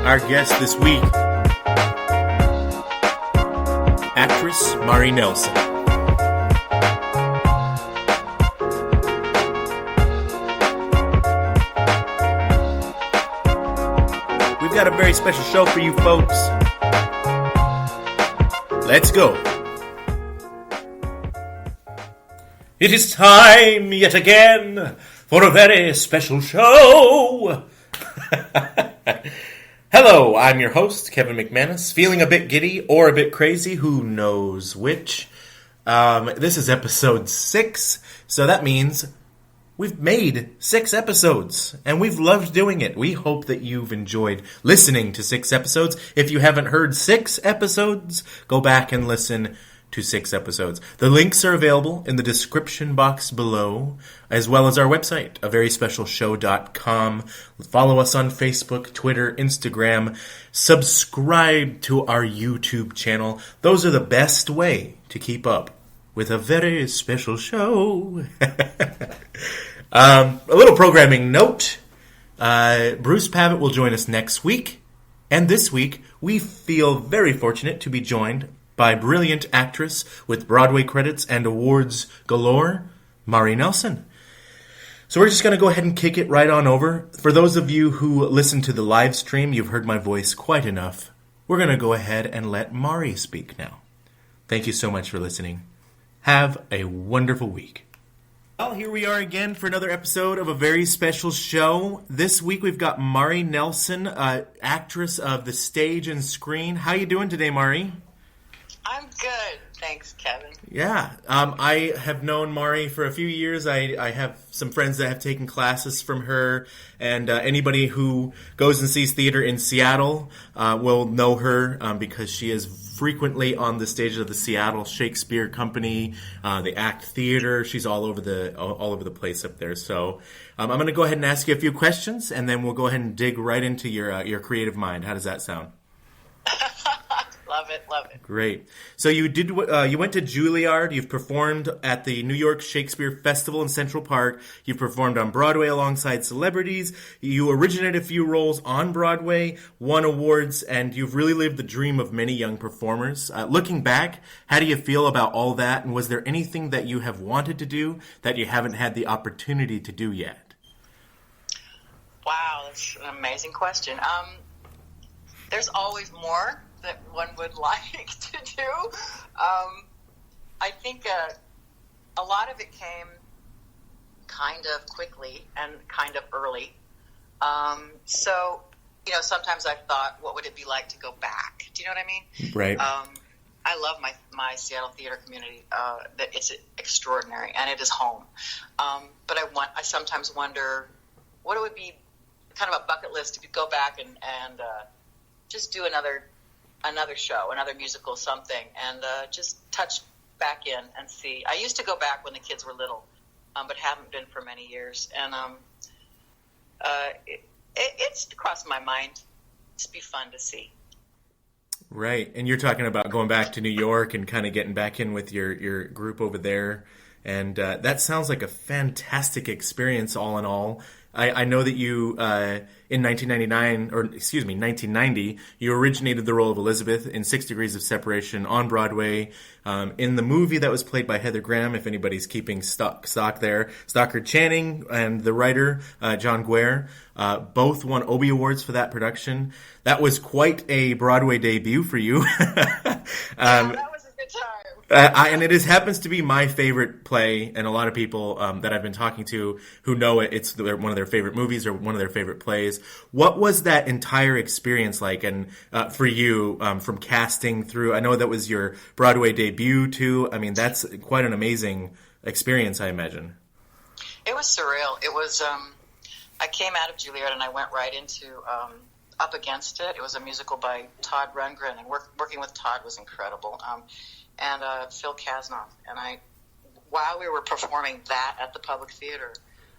Our guest this week, actress Mari Nelson. We've got a very special show for you folks. Let's go. It is time yet again for a very special show. Hello, I'm your host, Kevin McManus, feeling a bit giddy or a bit crazy, who knows which. This is episode 6, so that means we've made 6 episodes, and we've loved doing it. We hope that you've enjoyed listening to 6 episodes. If you haven't heard 6 episodes, go back and listen to 6 episodes. The links are available in the description box below, as well as our website, averyspecialshow.com. Follow us on Facebook, Twitter, Instagram. Subscribe to our YouTube channel. Those are the best way to keep up with a very special show. A little programming note. Bruce Pavitt will join us next week. And this week, we feel very fortunate to be joined by brilliant actress with Broadway credits and awards galore, Mari Nelson. So we're just going to go ahead and kick it right on over. For those of you who listen to the live stream, you've heard my voice quite enough. We're going to go ahead and let Mari speak now. Thank you so much for listening. Have a wonderful week. Well, here we are again for another episode of a very special show. This week we've got Mari Nelson, actress of the stage and screen. How you doing today, Mari? I'm good. Thanks, Kevin. Yeah. I have known Mari for a few years. I have some friends that have taken classes from her, and anybody who goes and sees theater in Seattle will know her because she is frequently on the stage of the Seattle Shakespeare Company, the Act Theater. She's all over the place up there. So I'm going to go ahead and ask you a few questions, and then we'll go ahead and dig right into your creative mind. How does that sound? Love it. Great. So you went to Juilliard. You've performed at the New York Shakespeare Festival in Central Park. You've performed on Broadway alongside celebrities. You originated a few roles on Broadway, won awards, and you've really lived the dream of many young performers. Looking back, how do you feel about all that? And was there anything that you have wanted to do that you haven't had the opportunity to do yet? Wow, that's an amazing question. There's always more that one would like to do. I think a lot of it came kind of quickly and kind of early. So, sometimes I've thought, what would it be like to go back? Do you know what I mean? Right. I love my Seattle theater community. That it's extraordinary, and it is home. But I sometimes wonder what it would be, kind of a bucket list, if you go back and just do another show, another musical, something, and just touch back in and see. I used to go back when the kids were little, but haven't been for many years. And it's crossed my mind. It'd be fun to see. Right. And you're talking about going back to New York and kind of getting back in with your group over there. And that sounds like a fantastic experience all in all. I know that you, in 1990, you originated the role of Elizabeth in 6 Degrees of Separation on Broadway. In the movie that was played by Heather Graham, if anybody's keeping stock there, Stockard Channing and the writer, John Guare, both won Obie Awards for that production. That was quite a Broadway debut for you. That was a good time. And it happens to be my favorite play, and a lot of people that I've been talking to who know it's one of their favorite movies or one of their favorite plays. What was that entire experience like? And for you, from casting through, I know that was your Broadway debut too. I mean, that's quite an amazing experience, I imagine. It was surreal. It was. I came out of Juilliard and I went right into Up Against It. It was a musical by Todd Rundgren, and working with Todd was incredible. And Phil Kasnoff. And while we were performing that at the Public Theater,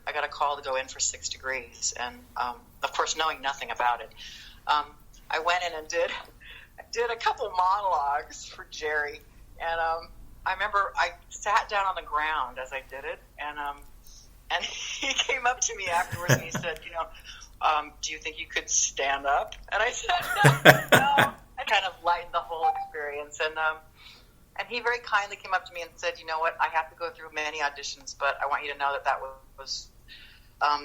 I got a call to go in for 6 Degrees. And, of course, knowing nothing about it, I went in and did a couple monologues for Jerry. And I remember I sat down on the ground as I did it. And he came up to me afterwards and he said, do you think you could stand up? And I said, no. I kind of lightened the whole experience. And he very kindly came up to me and said, you know what, I have to go through many auditions, but I want you to know that was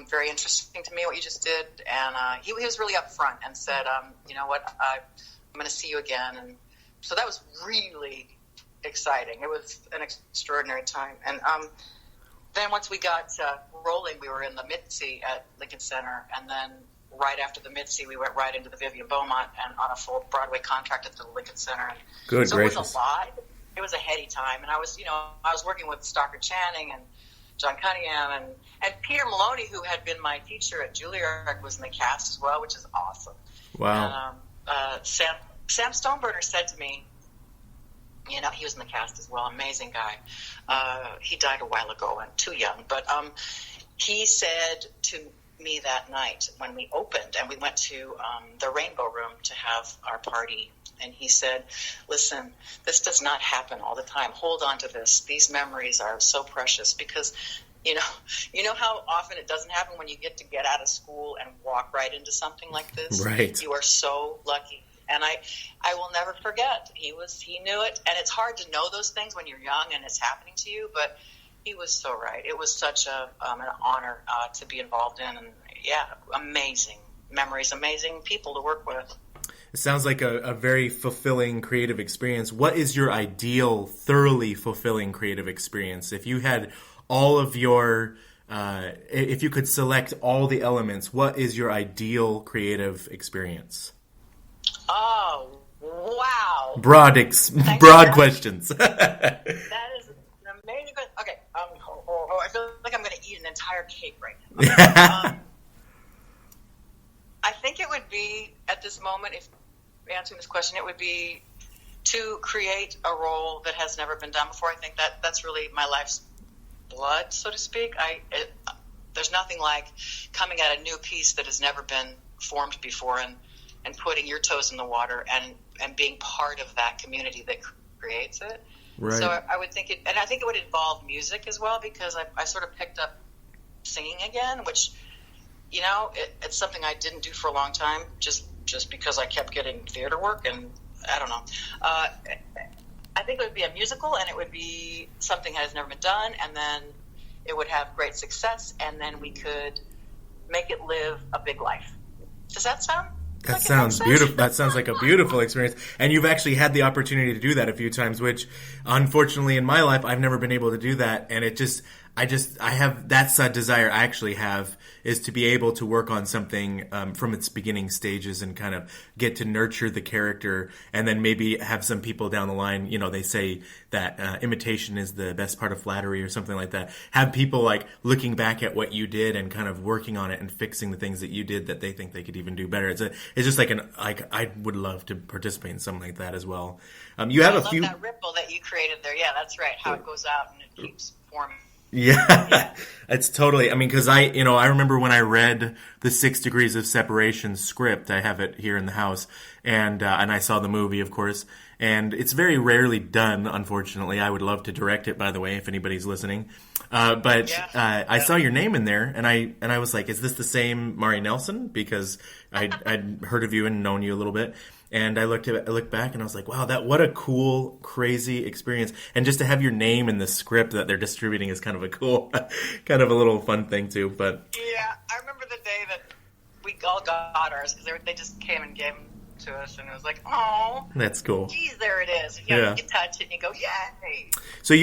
very interesting to me, what you just did. And he was really upfront and said, you know what, I'm going to see you again. And so that was really exciting. It was an extraordinary time. And then once we got rolling, we were in the Mitzi at Lincoln Center. And then right after the Mitzi, we went right into the Vivian Beaumont and on a full Broadway contract at the Lincoln Center. And Good so gracious. It was a lot. It was a heady time. And I was working with Stockard Channing and John Cunningham and Peter Maloney, who had been my teacher at Juilliard, was in the cast as well, which is awesome. Wow. And Sam Stoneburner said to me, you know, he was in the cast as well, amazing guy. He died a while ago and too young, but he said to me that night when we opened and we went to the Rainbow Room to have our party, and he said, listen, this does not happen all the time. Hold on to this. These memories are so precious because, you know how often it doesn't happen when you get out of school and walk right into something like this? Right. You are so lucky. And I will never forget. He knew it, and it's hard to know those things when you're young and it's happening to you, but he was so right. It was such an honor to be involved in, and yeah, amazing memories, amazing people to work with. It sounds like a very fulfilling creative experience. What is your ideal, thoroughly fulfilling creative experience? If you had all of your, if you could select all the elements, what is your ideal creative experience? Oh, wow. Broad questions. That is an amazing question. Okay, I feel like I'm going to eat an entire cake right now. Okay. I think it would be, at this moment, if answering this question, it would be to create a role that has never been done before. I think that's really my life's blood, so to speak. There's nothing like coming at a new piece that has never been formed before and putting your toes in the water and being part of that community that creates it. Right. So I would think it, and I think it would involve music as well, because I sort of picked up singing again, which, you know, it's something I didn't do for a long time, just because I kept getting theater work, and I don't know. I think it would be a musical, and it would be something that has never been done, and then it would have great success, and then we could make it live a big life. Does that sound? That sounds beautiful. That sounds like a beautiful experience. And you've actually had the opportunity to do that a few times, which unfortunately in my life, I've never been able to do that. And I have, that's a desire I actually have, is to be able to work on something from its beginning stages and kind of get to nurture the character, and then maybe have some people down the line, you know, they say that imitation is the best part of flattery or something like that. Have people like looking back at what you did and kind of working on it and fixing the things that you did that they think they could even do better. It's just like I would love to participate in something like that as well. You have I love that ripple that you created there. Yeah, that's right. How it goes out and it keeps forming. Yeah, it's totally, I mean, because I remember when I read the 6 Degrees of Separation script, I have it here in the house, and I saw the movie, of course, and it's very rarely done, unfortunately. I would love to direct it, by the way, if anybody's listening. I saw your name in there, and I was like, is this the same Mari Nelson? Because I'd heard of you and known you a little bit. And I looked back and I was like, wow, what a cool, crazy experience. And just to have your name in the script that they're distributing is kind of a cool, kind of a little fun thing too. But yeah, I remember the day that we all got ours, because they just came and gave them to us, and it was like, oh, that's cool. Geez, there it is. You can touch it and you go, yay. So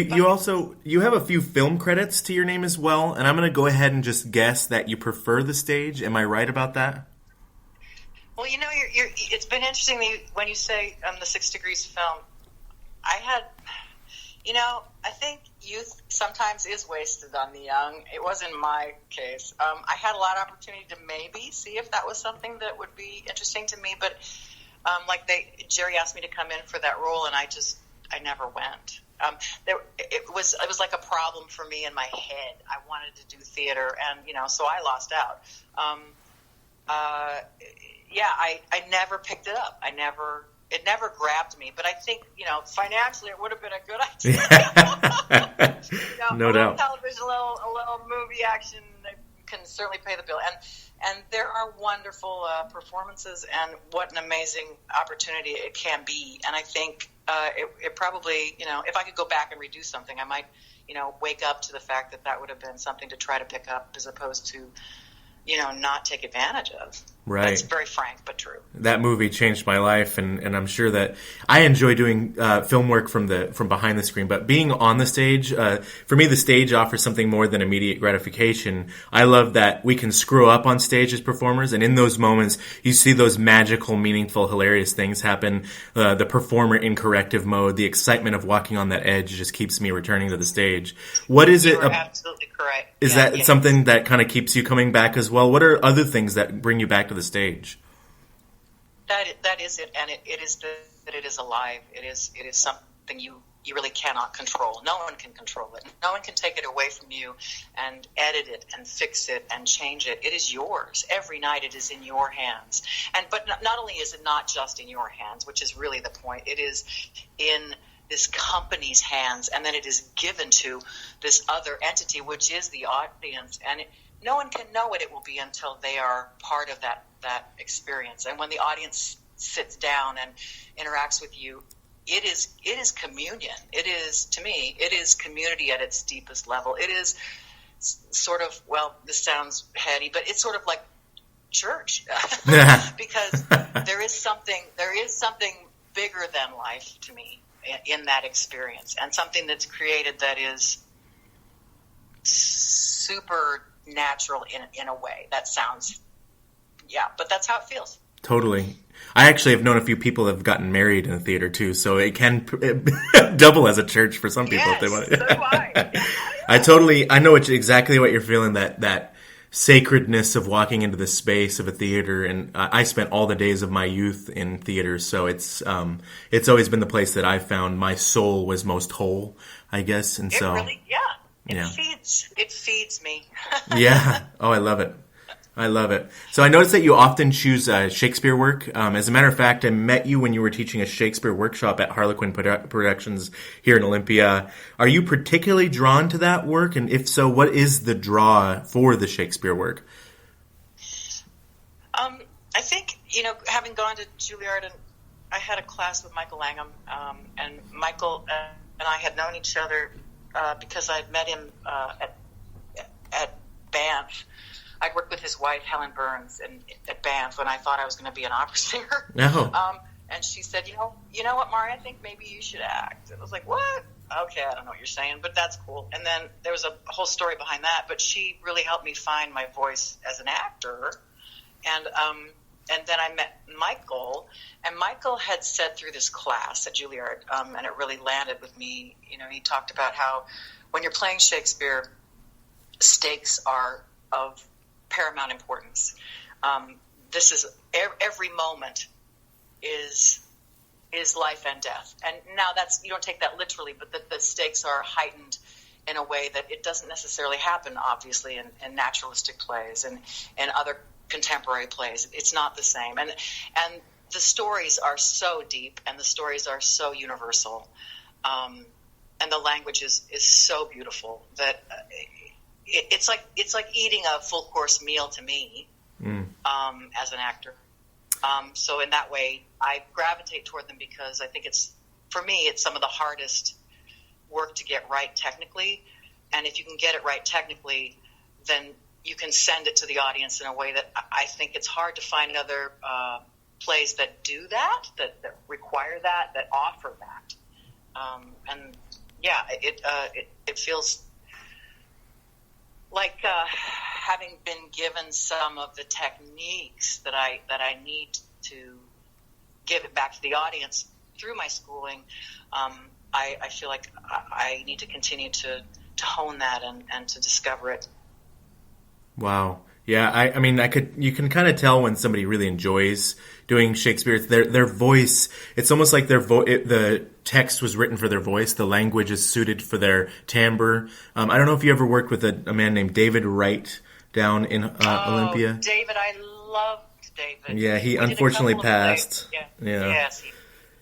you have a few film credits to your name as well, and I'm going to go ahead and just guess that you prefer the stage. Am I right about that? Well, you know, it's been interesting when you say the 6 Degrees film. I think youth sometimes is wasted on the young. It was in my case. I had a lot of opportunity to maybe see if that was something that would be interesting to me, but Jerry asked me to come in for that role, and I never went. It was like a problem for me in my head. I wanted to do theater, and so I lost out. I never picked it up. It never grabbed me. But I think, financially it would have been a good idea. No doubt. Television, a little movie action, can certainly pay the bill. And there are wonderful performances, and what an amazing opportunity it can be. And I think it probably, if I could go back and redo something, I might, wake up to the fact that would have been something to try to pick up as opposed to, not take advantage of. Right. That's very frank, but true. That movie changed my life, and I'm sure that I enjoy doing film work from behind the screen, but being on the stage, for me, the stage offers something more than immediate gratification. I love that we can screw up on stage as performers, and in those moments, you see those magical, meaningful, hilarious things happen. The performer in corrective mode, the excitement of walking on that edge just keeps me returning to the stage. What is it? You're absolutely correct. Is that something that kind of keeps you coming back as well? What are other things that bring you back to the stage? That is it, and it is that it is alive. It is something you really cannot control. No one can control it. No one can take it away from you and edit it and fix it and change it. It is yours. Every night it is in your hands. But not only is it not just in your hands, which is really the point, it is in this company's hands, and then it is given to this other entity, which is the audience. And no one can know what it will be until they are part of that experience. And when the audience sits down and interacts with you, it is communion. It is, to me, it is community at its deepest level. It is sort of, well, this sounds heady, but it's sort of like church because there is something bigger than life to me in that experience, and something that's created that is super natural in a way. That sounds, but that's how it feels. Totally. I actually have known a few people that have gotten married in the theater too, so it can double as a church for some people. Yes, if they want. So do I. I know exactly what you're feeling, that sacredness of walking into the space of a theater, and I spent all the days of my youth in theaters, so it's always been the place that I found my soul was most whole, I guess, and so really, it feeds me. Yeah. Oh, I love it. So I noticed that you often choose Shakespeare work. As a matter of fact, I met you when you were teaching a Shakespeare workshop at Harlequin Productions here in Olympia. Are you particularly drawn to that work? And if so, what is the draw for the Shakespeare work? I think, having gone to Juilliard, and I had a class with Michael Langham, and Michael and I had known each other because I had met him at Banff. I'd worked with his wife, Helen Burns, at Banff when I thought I was going to be an opera singer. Oh. And she said, you know what, Mari, I think maybe you should act. I was like, what? Okay, I don't know what you're saying, but that's cool. And then there was a whole story behind that, but she really helped me find my voice as an actor. And then I met Michael, and Michael had said through this class at Juilliard, and it really landed with me. He talked about how when you're playing Shakespeare, stakes are of paramount importance. This is every moment is life and death. And now you don't take that literally, but the stakes are heightened in a way that it doesn't necessarily happen, obviously, in naturalistic plays and other contemporary plays. It's not the same. And the stories are so deep, and the stories are so universal. And the language is so beautiful that it's like eating a full course meal to me, as an actor. So in that way, I gravitate toward them because I think it's some of the hardest work to get right technically. And if you can get it right technically, then you can send it to the audience in a way that I think it's hard to find other plays that do that require that offer that. It feels like having been given some of the techniques that I need to give it back to the audience through my schooling. I feel like I need to continue to hone that and to discover it. Wow. Yeah, I mean, you can kind of tell when somebody really enjoys doing Shakespeare. Their voice, it's almost like the text was written for their voice. The language is suited for their timbre. I don't know if you ever worked with a man named David Wright down in Olympia. David, I loved David. Yeah, he unfortunately passed. Yeah. Yes,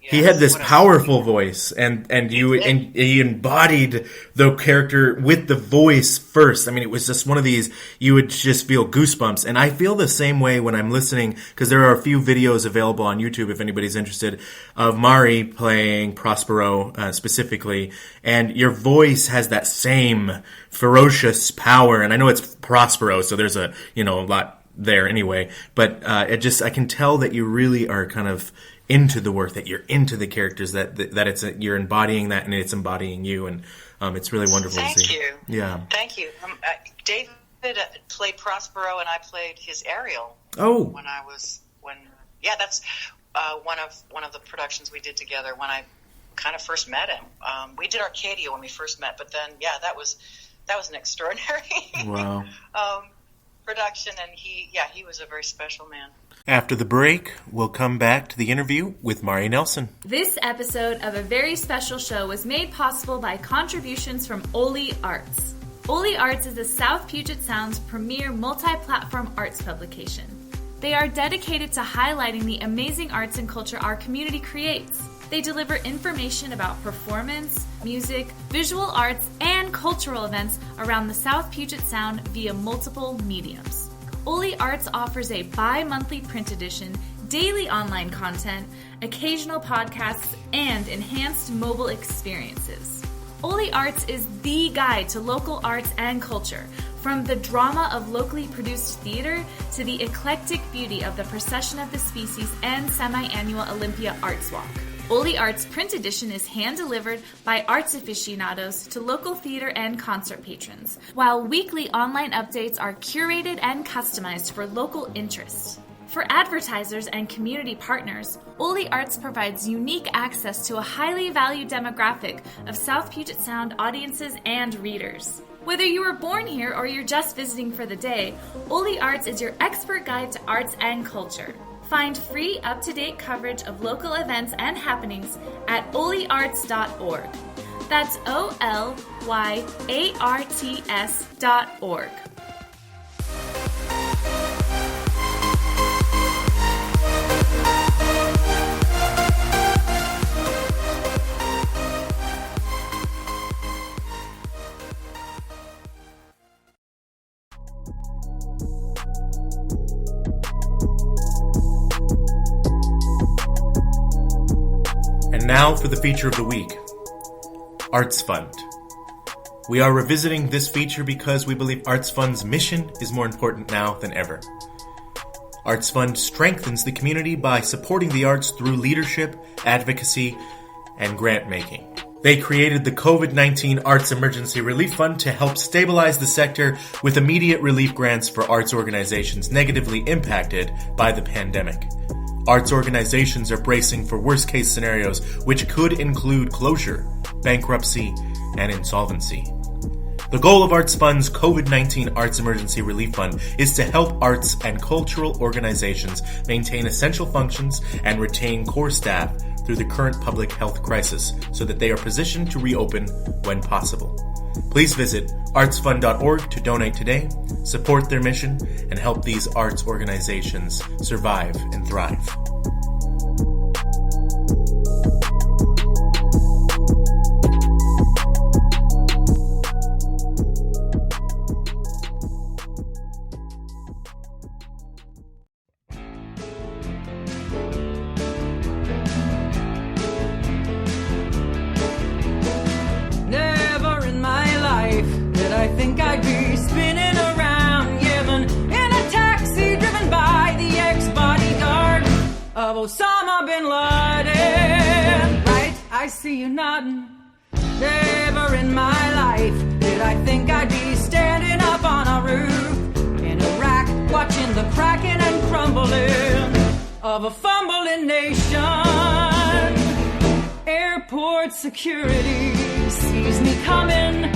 He had this powerful voice, and he embodied the character with the voice first. I mean, it was just one of these, you would just feel goosebumps. And I feel the same way when I'm listening, because there are a few videos available on YouTube if anybody's interested, of Mari playing Prospero specifically. And your voice has that same ferocious power. And I know it's Prospero, so there's a lot there anyway. But I can tell that you really are kind of into the work, that you're into the characters, that you're embodying that, and it's embodying you, and it's really wonderful to see. Thank you. Yeah. Thank you. David played Prospero, and I played his Ariel. Oh. That's one of the productions we did together when I kind of first met him. We did Arcadia when we first met, but then that was an extraordinary wow. production, and he was a very special man. After the break, we'll come back to the interview with Mari Nelson. This episode of a very special show was made possible by contributions from Oli Arts. Oli Arts is the South Puget Sound's premier multi-platform arts publication. They are dedicated to highlighting the amazing arts and culture our community creates. They deliver information about performance, music, visual arts, and cultural events around the South Puget Sound via multiple mediums. Oli Arts offers a bi-monthly print edition, daily online content, occasional podcasts, and enhanced mobile experiences. Oli Arts is the guide to local arts and culture, from the drama of locally produced theater to the eclectic beauty of the Procession of the Species and semi-annual Olympia Arts Walk. Oli Arts print edition is hand-delivered by arts aficionados to local theater and concert patrons, while weekly online updates are curated and customized for local interests. For advertisers and community partners, Oli Arts provides unique access to a highly valued demographic of South Puget Sound audiences and readers. Whether you were born here or you're just visiting for the day, Oli Arts is your expert guide to arts and culture. Find free, up-to-date coverage of local events and happenings at olyarts.org. That's OLYARTS.org. Now for the feature of the week, Arts Fund. We are revisiting this feature because we believe Arts Fund's mission is more important now than ever. Arts Fund strengthens the community by supporting the arts through leadership, advocacy, and grant making. They created the COVID-19 Arts Emergency Relief Fund to help stabilize the sector with immediate relief grants for arts organizations negatively impacted by the pandemic. Arts organizations are bracing for worst-case scenarios, which could include closure, bankruptcy, and insolvency. The goal of Arts Fund's COVID-19 Arts Emergency Relief Fund is to help arts and cultural organizations maintain essential functions and retain core staff through the current public health crisis so that they are positioned to reopen when possible. Please visit artsfund.org to donate today, support their mission, and help these arts organizations survive and thrive. Osama bin Laden, right? I see you nodding. Never in my life did I think I'd be standing up on a roof in Iraq, watching the cracking and crumbling of a fumbling nation. Airport security sees me coming,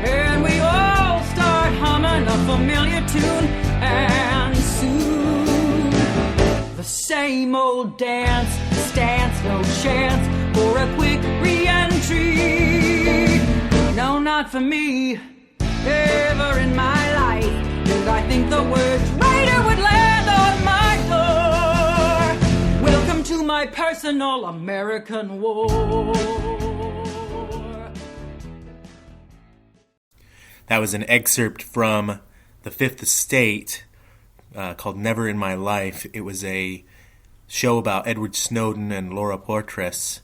and we all start humming a familiar tune, and soon the same old dance stands no chance for a quick re-entry. No, not for me. Never in my life did I think the word traitor would land on my door. Welcome to my my personal American war. That was an excerpt from The Fifth Estate called Never in My Life. It was a show about Edward Snowden and Laura Poitras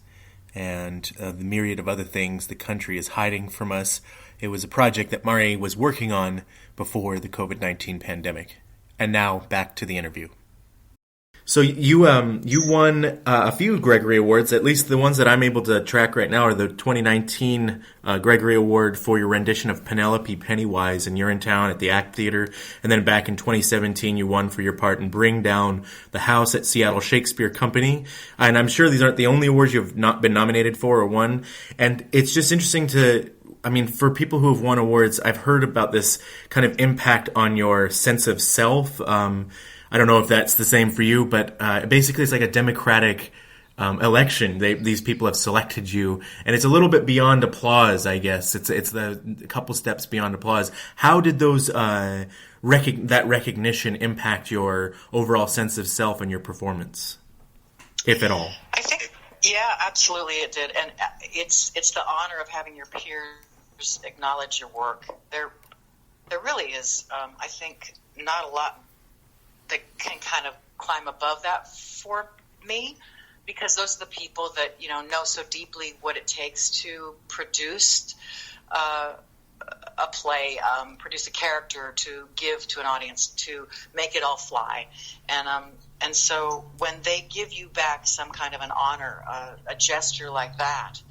and the myriad of other things the country is hiding from us. It was a project that Mari was working on before the COVID-19 pandemic. And now, back to the interview. So you won a few Gregory Awards, at least the ones that I'm able to track right now are the 2019 Gregory Award for your rendition of Penelope Pennywise in Urinetown at the Act Theater, and then back in 2017 you won for your part in Bring Down the House at Seattle Shakespeare Company. And I'm sure these aren't the only awards you've not been nominated for or won, and it's just interesting for people who have won awards, I've heard about this kind of impact on your sense of self. I don't know if that's the same for you, but basically it's like a democratic election. These people have selected you, and it's a little bit beyond applause, I guess. It's a couple steps beyond applause. How did those that recognition impact your overall sense of self and your performance, if at all? I think, yeah, absolutely it did, and it's the honor of having your peers acknowledge your work. There really is, I think, not a lot that can kind of climb above that for me, because those are the people that know so deeply what it takes to produce a play, produce a character, to give to an audience, to make it all fly, and so when they give you back some kind of an honor, a gesture like that,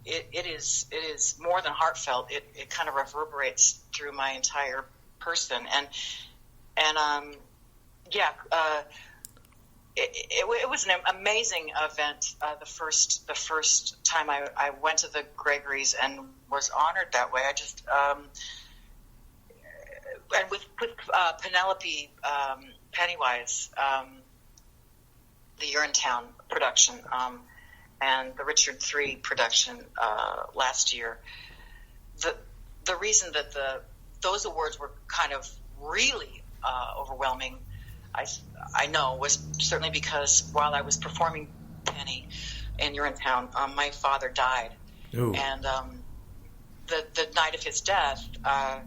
it is more than heartfelt. It kind of reverberates through my entire person, and it was an amazing event. The first time I went to the Gregory's and was honored that way. I just and with Penelope Pennywise, the Urinetown production, and the Richard III production last year. The reason that those awards were kind of really overwhelming, I know, was certainly because while I was performing Penny in Urinetown, my father died. Ooh. And the night of his death, and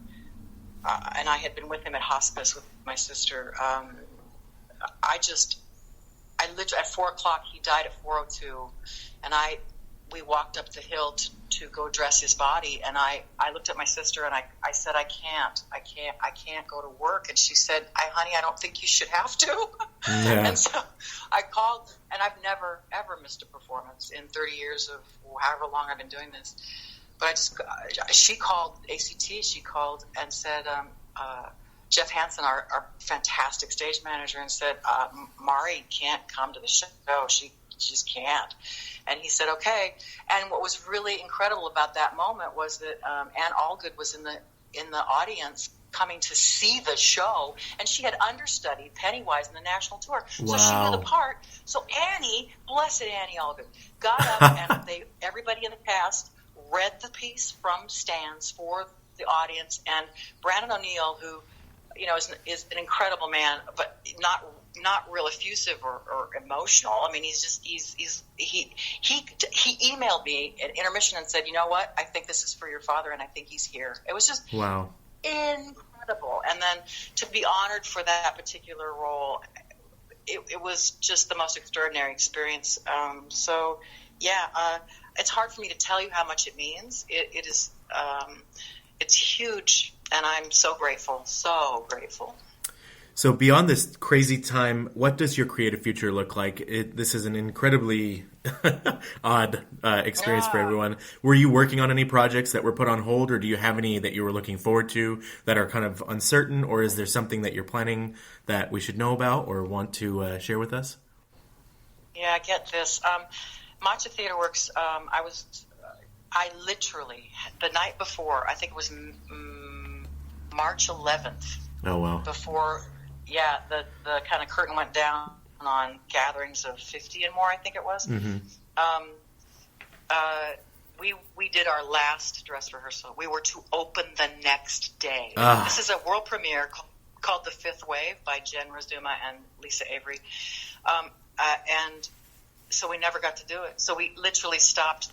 I had been with him at hospice with my sister. I literally at 4:00, he died at 4:02, and we walked up the hill to go dress his body, and I looked at my sister and I said, I can't go to work. And she said, honey, I don't think you should have to. Yeah. And so I called, and I've never ever missed a performance in 30 years of however long I've been doing this. But she called ACT, she called and said, Jeff Hansen, our fantastic stage manager, and said, Mari can't come to the show. She just can't. And he said, okay. And what was really incredible about that moment was that Anne Allgood was in the audience coming to see the show, and she had understudied Pennywise in the national tour. So she knew the part. So Annie, blessed Annie Allgood, got up and everybody in the cast read the piece from stands for the audience. And Brandon O'Neill, who is an incredible man, but not real effusive or emotional. I mean, he emailed me at intermission and said, you know what, I think this is for your father, and I think he's here. It was just incredible. And then to be honored for that particular role, it was just the most extraordinary experience. It's hard for me to tell you how much it means. It is, it's huge, and I'm so grateful, so grateful. So beyond this crazy time, what does your creative future look like? This is an incredibly odd experience for everyone. Were you working on any projects that were put on hold, or do you have any that you were looking forward to that are kind of uncertain, or is there something that you're planning that we should know about or want to share with us? Yeah, get this. Matcha Theater Works, I literally, the night before, I think it was March 11th. Oh, wow. Before, the kind of curtain went down on gatherings of 50 and more, I think it was. Mm-hmm. We did our last dress rehearsal. We were to open the next day. This is a world premiere called The Fifth Wave by Jen Rosduma and Lisa Avery. and so we never got to do it. So we literally stopped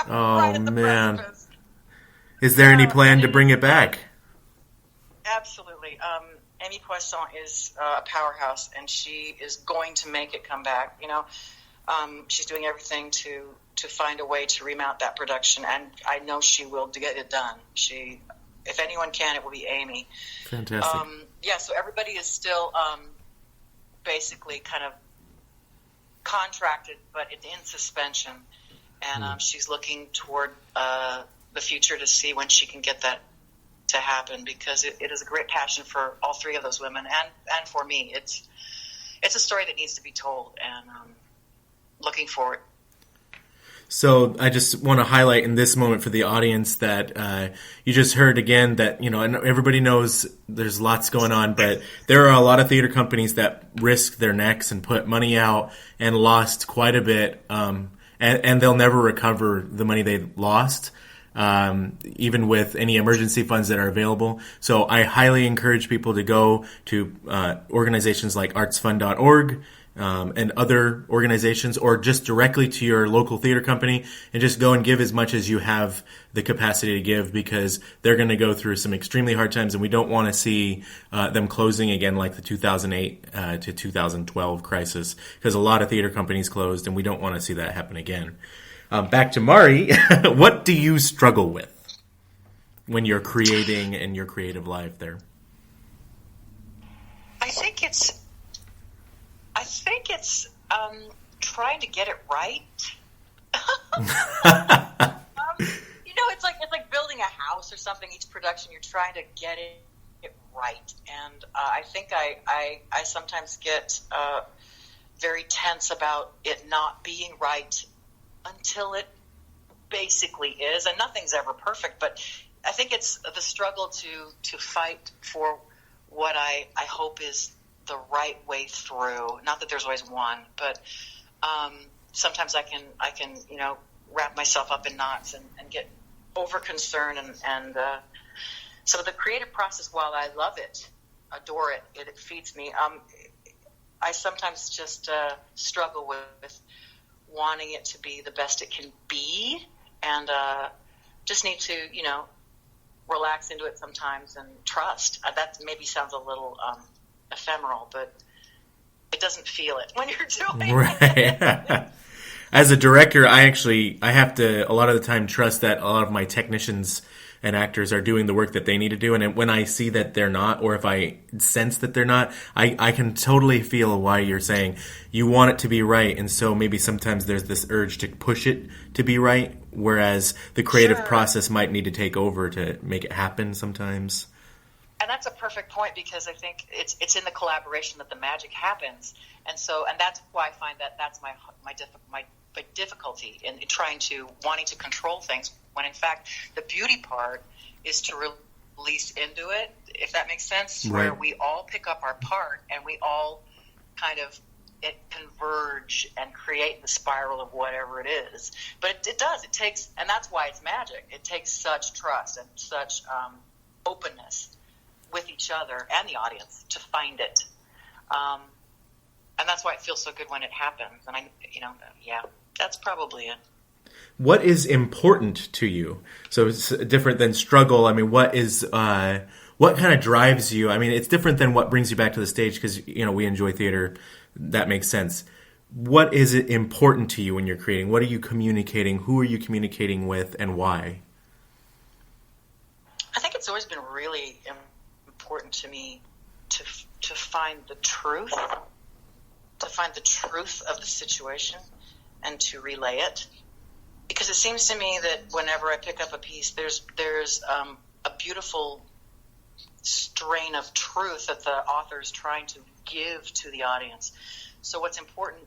Oh, right at the man. precipice. Is there any plan to bring it back? Absolutely. Amy Poisson is a powerhouse, and she is going to make it come back. She's doing everything to find a way to remount that production, and I know she will get it done. If anyone can, it will be Amy. Fantastic. So everybody is still basically kind of contracted, but it's in suspension, and she's looking toward the future to see when she can get that to happen, because it is a great passion for all three of those women and for me. It's a story that needs to be told, and looking forward. So I just want to highlight in this moment for the audience that you just heard again that, and everybody knows there's lots going on, but there are a lot of theater companies that risked their necks and put money out and lost quite a bit, and they'll never recover the money they lost. Even with any emergency funds that are available. So I highly encourage people to go to organizations like artsfund.org and other organizations, or just directly to your local theater company and just go and give as much as you have the capacity to give, because they're going to go through some extremely hard times, and we don't want to see them closing again like the 2008 to 2012 crisis, because a lot of theater companies closed, and we don't want to see that happen again. Back to Mari, what do you struggle with when you're creating in your creative life there? I think it's trying to get it right. It's like building a house or something. Each production, you're trying to get it right, and I think I sometimes get very tense about it not being right until it basically is, and nothing's ever perfect, but I think it's the struggle to fight for what I hope is the right way through. Not that there's always one, but sometimes I can wrap myself up in knots and get over concerned, and so the creative process, while I love it, adore it, it feeds me, I sometimes just struggle with wanting it to be the best it can be, and just need to, relax into it sometimes and trust. That maybe sounds a little ephemeral, but it doesn't feel it when you're doing it. Right. As a director, I have to, a lot of the time, trust that a lot of my technicians and actors are doing the work that they need to do. And when I see that they're not, or if I sense that they're not, I can totally feel why you're saying you want it to be right. And so maybe sometimes there's this urge to push it to be right, whereas the creative process might need to take over to make it happen sometimes. And that's a perfect point, because I think it's in the collaboration that the magic happens. And that's why I find that that's my difficulty in wanting to control things, when in fact the beauty part is to release into it, if that makes sense, right, where we all pick up our part and we all kind of converge and create the spiral of whatever it is. But it does. It takes, and that's why it's magic. It takes such trust and such openness with each other and the audience to find it. And that's why it feels so good when it happens. And that's probably it. What is important to you? So it's different than struggle. I mean, what kind of drives you? I mean, it's different than what brings you back to the stage, because, we enjoy theater. That makes sense. What is it important to you when you're creating? What are you communicating? Who are you communicating with, and why? I think it's always been really important to me to find the truth, of the situation and to relay it. Because it seems to me that whenever I pick up a piece, there's a beautiful strain of truth that the author is trying to give to the audience. So what's important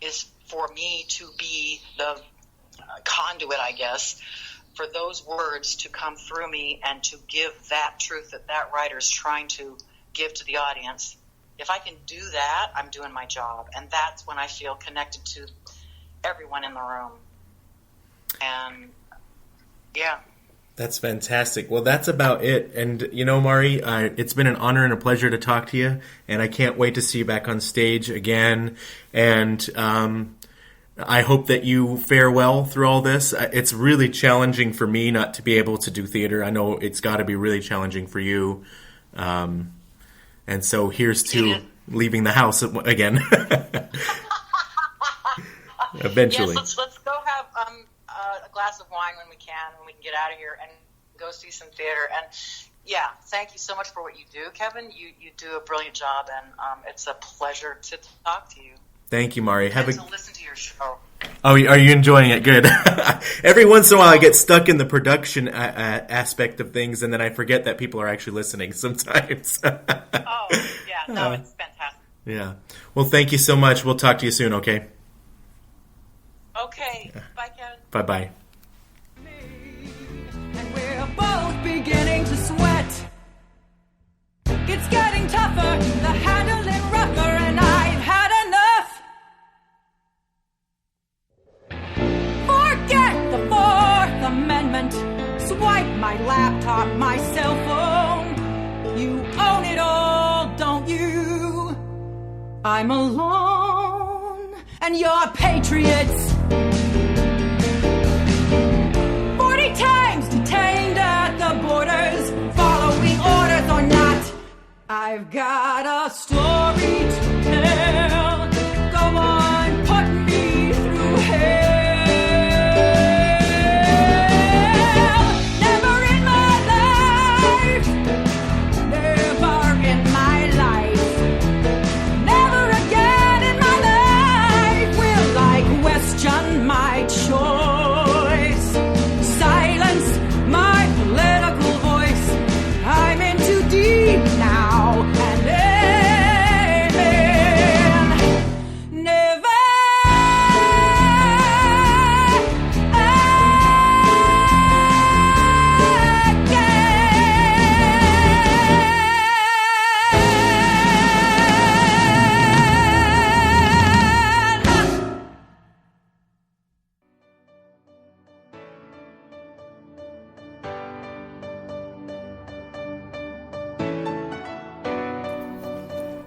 is for me to be the conduit, I guess, for those words to come through me and to give that truth that writer is trying to give to the audience. If I can do that, I'm doing my job. And that's when I feel connected to everyone in the room. And, yeah. That's fantastic. Well, that's about it. And, Mari, it's been an honor and a pleasure to talk to you. And I can't wait to see you back on stage again. And I hope that you fare well through all this. It's really challenging for me not to be able to do theater. I know it's got to be really challenging for you. And so here's to leaving the house again. Eventually. Yes, let's go have a glass of wine when we can get out of here and go see some theater. And yeah, thank you so much for what you do, Kevin. You do a brilliant job, and it's a pleasure to talk to you. Thank you, Mari. And to listen to your show. Oh, are you enjoying it? Good. Every once in a while I get stuck in the production aspect of things, and then I forget that people are actually listening sometimes. Oh, yeah. No, it's fantastic. Yeah. Well, thank you so much. We'll talk to you soon, okay? Okay. Bye, Kevin. Bye-bye. And we're both beginning to sweat. It's getting tougher, the handling rougher, and I've had enough. Forget the Fourth Amendment. Swipe my laptop, my cell phone. You own it all, don't you? I'm alone, and you're patriots. 40 times detained at the borders, following orders or not. I've got a story to tell. Go on, put me through hell. Never in my life, never in my life, never again in my life will I question my choice. Silence my political voice. I'm in too deep now, and amen. Never again.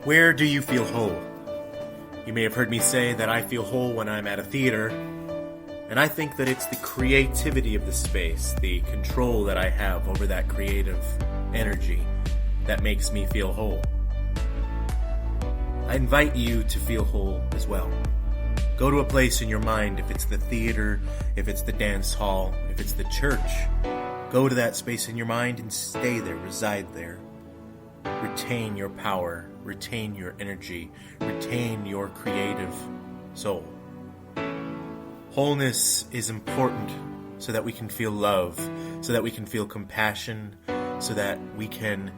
Where do you feel whole? You may have heard me say that I feel whole when I'm at a theater, and I think that it's the creativity of the space, the control that I have over that creative energy that makes me feel whole. I invite you to feel whole as well. Go to a place in your mind, if it's the theater, if it's the dance hall, if it's the church. Go to that space in your mind and stay there, reside there. Retain your power, retain your energy, retain your creative soul. Wholeness is important so that we can feel love, so that we can feel compassion, so that we can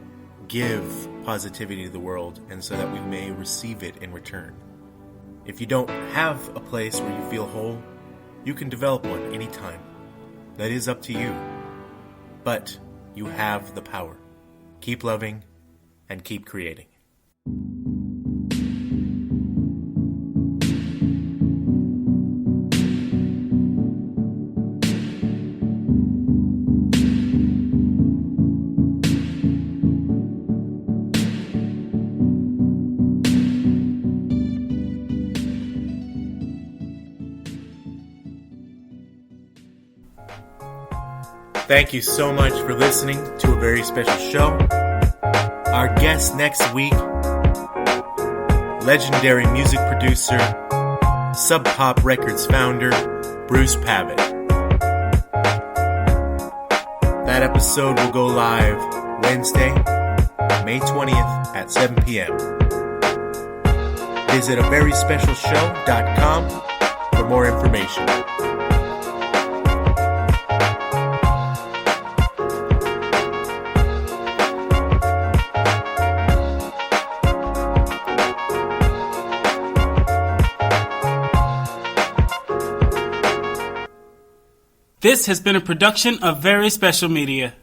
give positivity to the world, and so that we may receive it in return. If you don't have a place where you feel whole, you can develop one anytime. That is up to you. But you have the power. Keep loving and keep creating. Thank you so much for listening to a very special show. Our guest next week, legendary music producer, Sub Pop Records founder, Bruce Pavitt. That episode will go live Wednesday, May 20th at 7 p.m. Visit averyspecialshow.com for more information. This has been a production of Very Special Media.